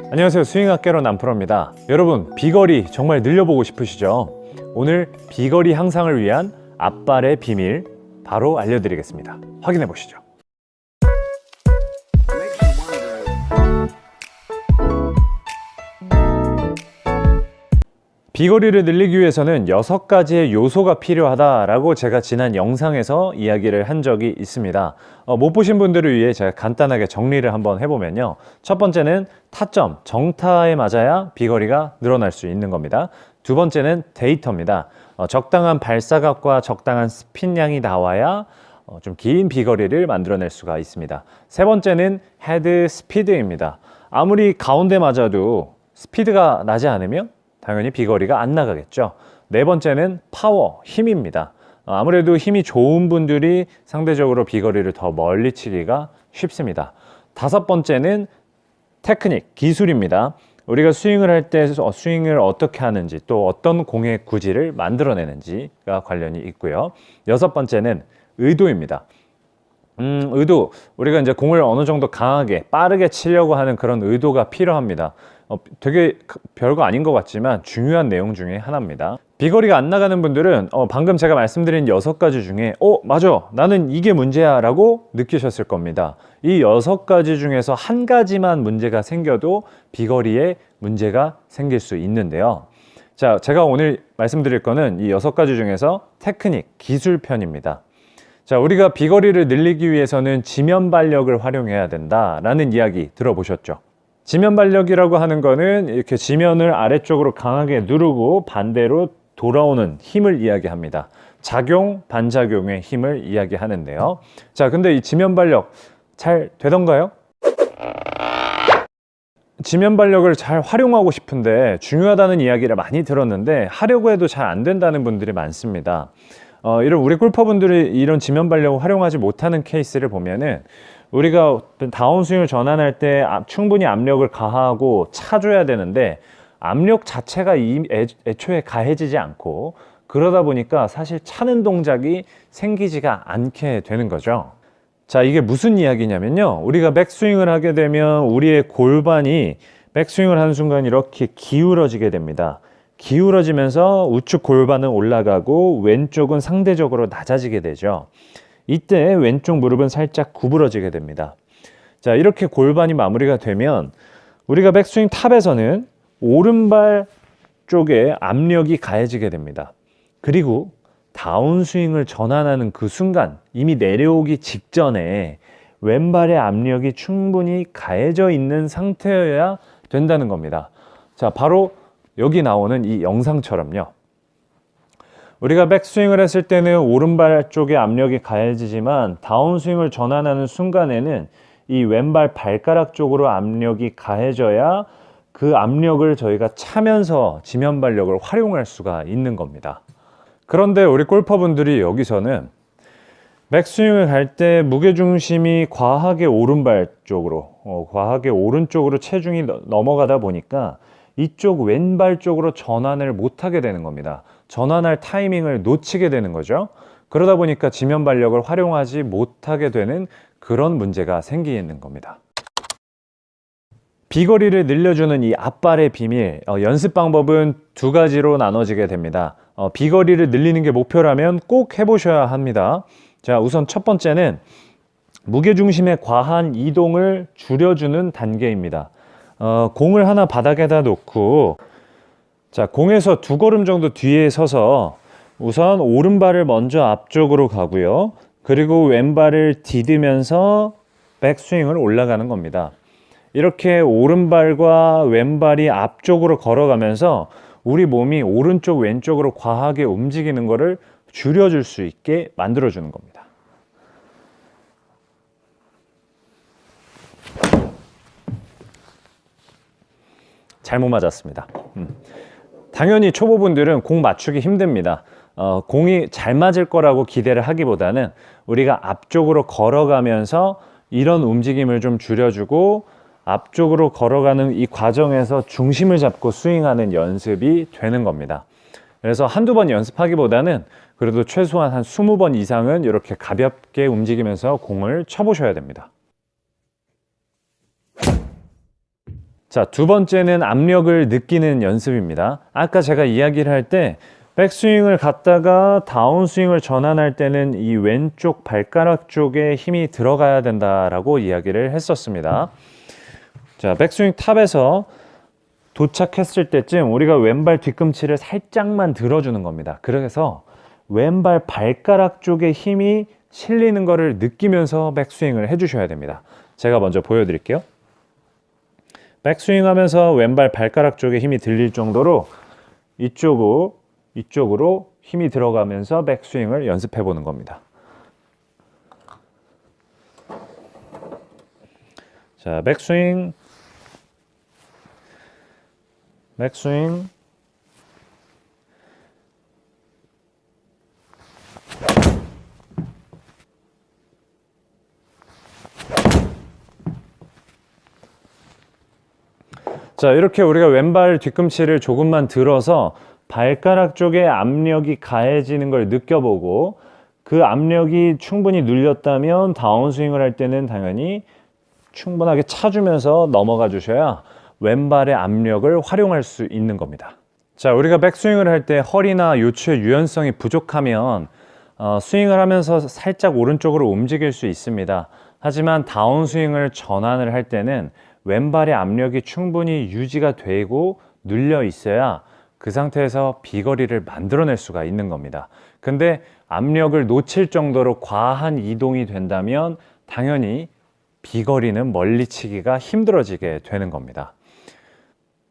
안녕하세요. 스윙학개론 남프로입니다. 여러분, 비거리 정말 늘려보고 싶으시죠? 오늘 비거리 향상을 위한 앞발의 비밀 바로 알려드리겠습니다. 확인해 보시죠. 비거리를 늘리기 위해서는 6가지의 요소가 필요하다라고 제가 지난 영상에서 이야기를 한 적이 있습니다. 못 보신 분들을 위해 제가 간단하게 정리를 한번 해보면요. 첫 번째는 타점, 정타에 맞아야 비거리가 늘어날 수 있는 겁니다. 두 번째는 데이터입니다. 적당한 발사각과 적당한 스핀량이 나와야 좀 긴 비거리를 만들어낼 수가 있습니다. 세 번째는 헤드 스피드입니다. 아무리 가운데 맞아도 스피드가 나지 않으면 당연히 비거리가 안 나가겠죠. 네 번째는 파워, 힘입니다. 아무래도 힘이 좋은 분들이 상대적으로 비거리를 더 멀리 치기가 쉽습니다. 다섯 번째는 테크닉, 기술입니다. 우리가 스윙을 할 때 스윙을 어떻게 하는지 또 어떤 공의 구질을 만들어내는지가 관련이 있고요. 여섯 번째는 의도입니다. 의도, 우리가 이제 공을 어느 정도 강하게 빠르게 치려고 하는 그런 의도가 필요합니다. 되게 별거 아닌 것 같지만 중요한 내용 중에 하나입니다. 비거리가 안 나가는 분들은 방금 제가 말씀드린 6가지 중에 맞아, 나는 이게 문제야 라고 느끼셨을 겁니다. 이 6가지 중에서 한 가지만 문제가 생겨도 비거리에 문제가 생길 수 있는데요. 자, 제가 오늘 말씀드릴 거는 이 6가지 중에서 테크닉, 기술 편입니다. 자, 우리가 비거리를 늘리기 위해서는 지면 발력을 활용해야 된다라는 이야기 들어보셨죠? 지면 발력이라고 하는 거는 이렇게 지면을 아래쪽으로 강하게 누르고 반대로 돌아오는 힘을 이야기합니다. 작용, 반작용의 힘을 이야기하는데요. 자, 근데 이 지면 발력 잘 되던가요? 지면 발력을 잘 활용하고 싶은데 중요하다는 이야기를 많이 들었는데 하려고 해도 잘 안 된다는 분들이 많습니다. 이런 우리 골퍼분들이 이런 지면 발력을 활용하지 못하는 케이스를 보면은 우리가 다운스윙을 전환할 때 충분히 압력을 가하고 차줘야 되는데 압력 자체가 애초에 가해지지 않고 그러다 보니까 사실 차는 동작이 생기지가 않게 되는 거죠. 자, 이게 무슨 이야기냐면요. 우리가 백스윙을 하게 되면 우리의 골반이 백스윙을 하는 순간 이렇게 기울어지게 됩니다. 기울어지면서 우측 골반은 올라가고 왼쪽은 상대적으로 낮아지게 되죠. 이때 왼쪽 무릎은 살짝 구부러지게 됩니다. 자, 이렇게 골반이 마무리가 되면 우리가 백스윙 탑에서는 오른발 쪽에 압력이 가해지게 됩니다. 그리고 다운스윙을 전환하는 그 순간 이미 내려오기 직전에 왼발의 압력이 충분히 가해져 있는 상태여야 된다는 겁니다. 자, 바로 여기 나오는 이 영상처럼요. 우리가 백스윙을 했을 때는 오른발 쪽에 압력이 가해지지만 다운스윙을 전환하는 순간에는 이 왼발 발가락 쪽으로 압력이 가해져야 그 압력을 저희가 차면서 지면 발력을 활용할 수가 있는 겁니다. 그런데 우리 골퍼분들이 여기서는 백스윙을 할 때 무게중심이 과하게 오른발 쪽으로 과하게 오른쪽으로 체중이 넘어가다 보니까 이쪽 왼발 쪽으로 전환을 못하게 되는 겁니다. 전환할 타이밍을 놓치게 되는 거죠. 그러다 보니까 지면 발력을 활용하지 못하게 되는 그런 문제가 생기는 겁니다. 비거리를 늘려주는 이 앞발의 비밀, 연습 방법은 2가지로 나눠지게 됩니다. 비거리를 늘리는 게 목표라면 꼭 해보셔야 합니다. 자, 우선 첫 번째는 무게중심의 과한 이동을 줄여주는 단계입니다. 공을 하나 바닥에다 놓고 자, 공에서 2걸음 정도 뒤에 서서 우선 오른발을 먼저 앞쪽으로 가고요. 그리고 왼발을 디디면서 백스윙을 올라가는 겁니다. 이렇게 오른발과 왼발이 앞쪽으로 걸어가면서 우리 몸이 오른쪽 왼쪽으로 과하게 움직이는 것을 줄여줄 수 있게 만들어주는 겁니다. 잘못 맞았습니다. 당연히 초보분들은 공 맞추기 힘듭니다. 공이 잘 맞을 거라고 기대를 하기보다는 우리가 앞쪽으로 걸어가면서 이런 움직임을 좀 줄여주고 앞쪽으로 걸어가는 이 과정에서 중심을 잡고 스윙하는 연습이 되는 겁니다. 그래서 한두 번 연습하기보다는 그래도 최소한 한 20번 이상은 이렇게 가볍게 움직이면서 공을 쳐보셔야 됩니다. 자, 두 번째는 압력을 느끼는 연습입니다. 아까 제가 이야기를 할 때 백스윙을 갔다가 다운스윙을 전환할 때는 이 왼쪽 발가락 쪽에 힘이 들어가야 된다라고 이야기를 했었습니다. 자, 백스윙 탑에서 도착했을 때쯤 우리가 왼발 뒤꿈치를 살짝만 들어주는 겁니다. 그래서 왼발 발가락 쪽에 힘이 실리는 것을 느끼면서 백스윙을 해주셔야 됩니다. 제가 먼저 보여드릴게요. 백스윙 하면서 왼발 발가락 쪽에 힘이 들릴 정도로 이쪽으로 힘이 들어가면서 백스윙을 연습해 보는 겁니다. 자, 백스윙. 자, 이렇게 우리가 왼발 뒤꿈치를 조금만 들어서 발가락 쪽에 압력이 가해지는 걸 느껴보고 그 압력이 충분히 눌렸다면 다운스윙을 할 때는 당연히 충분하게 차주면서 넘어가 주셔야 왼발의 압력을 활용할 수 있는 겁니다. 자, 우리가 백스윙을 할 때 허리나 요추의 유연성이 부족하면 스윙을 하면서 살짝 오른쪽으로 움직일 수 있습니다. 하지만 다운스윙을 전환을 할 때는 왼발의 압력이 충분히 유지가 되고 눌려 있어야 그 상태에서 비거리를 만들어낼 수가 있는 겁니다. 근데 압력을 놓칠 정도로 과한 이동이 된다면 당연히 비거리는 멀리 치기가 힘들어지게 되는 겁니다.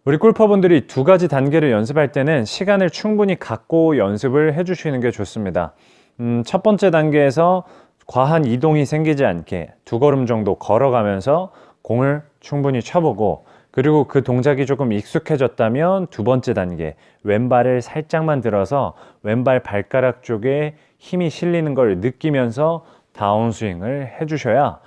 우리 골퍼분들이 두 가지 단계를 연습할 때는 시간을 충분히 갖고 연습을 해주시는 게 좋습니다. 첫 번째 단계에서 과한 이동이 생기지 않게 두 걸음 정도 걸어가면서 공을 충분히 쳐보고, 그리고 그 동작이 조금 익숙해졌다면 두 번째 단계, 왼발을 살짝만 들어서 왼발 발가락 쪽에 힘이 실리는 걸 느끼면서 다운스윙을 해주셔야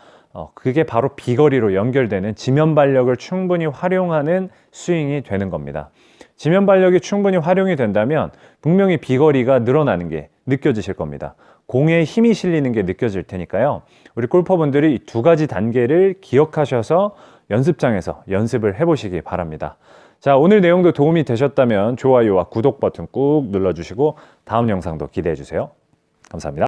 그게 바로 비거리로 연결되는 지면 발력을 충분히 활용하는 스윙이 되는 겁니다. 지면 발력이 충분히 활용이 된다면 분명히 비거리가 늘어나는 게 느껴지실 겁니다. 공에 힘이 실리는 게 느껴질 테니까요. 우리 골퍼분들이 이 두 가지 단계를 기억하셔서 연습장에서 연습을 해보시기 바랍니다. 자, 오늘 내용도 도움이 되셨다면 좋아요와 구독 버튼 꾹 눌러주시고 다음 영상도 기대해 주세요. 감사합니다.